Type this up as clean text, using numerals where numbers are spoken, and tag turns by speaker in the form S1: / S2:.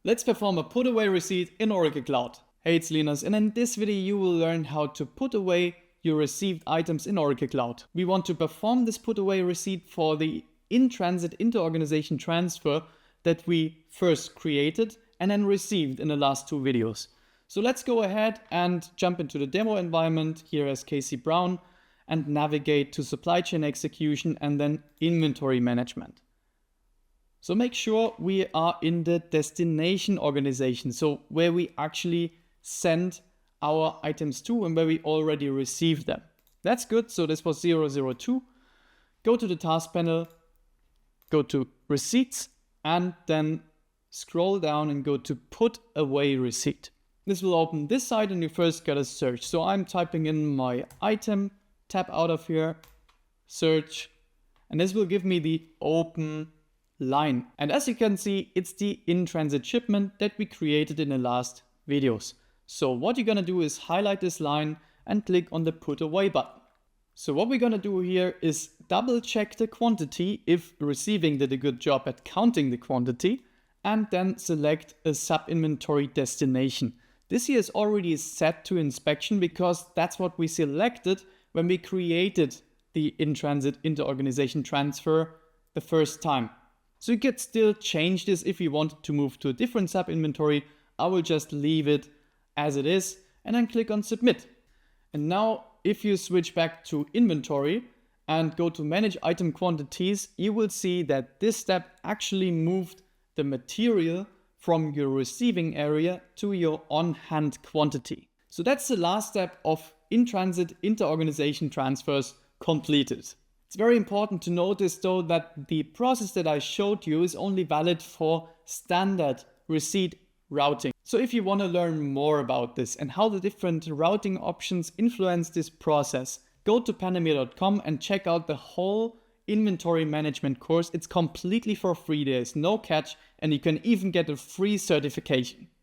S1: Let's perform a put away receipt in Oracle Cloud. Hey, it's Linus, and in this video you will learn how to put away your received items in Oracle Cloud. We want to perform this put away receipt for the in-transit inter-organization transfer that we first created and then received in the last two videos. So let's go ahead and jump into the demo environment here as KC Brown and navigate to supply chain execution and then inventory management. So make sure we are in the destination organization, so where we actually send our items to and where we already received them. That's good. So this was 002. Go to the task panel, go to receipts, and then scroll down and go to put away receipt. This will open this side and you first gotta search. So I'm typing in my item, tap out of here, search, and this will give me the open line. And as you can see, it's the in-transit shipment that we created in the last videos. So what you're gonna do is highlight this line and click on the put away button. So what we're gonna do here is double check the quantity if receiving did a good job at counting the quantity, and then select a sub-inventory destination. This here is already set to inspection because that's what we selected when we created the in-transit inter-organization transfer the first time. So you could still change this if you wanted to move to a different sub-inventory. I will just leave it as it is and then click on submit. And now if you switch back to inventory and go to manage item quantities, you will see that this step actually moved the material from your receiving area to your on-hand quantity. So that's the last step of in-transit inter-organization transfers completed. It's very important to notice though that the process that I showed you is only valid for standard receipt routing. So if you want to learn more about this and how the different routing options influence this process, go to panemir.com and check out the whole inventory management course. It's completely for free, there is no catch, and you can even get a free certification.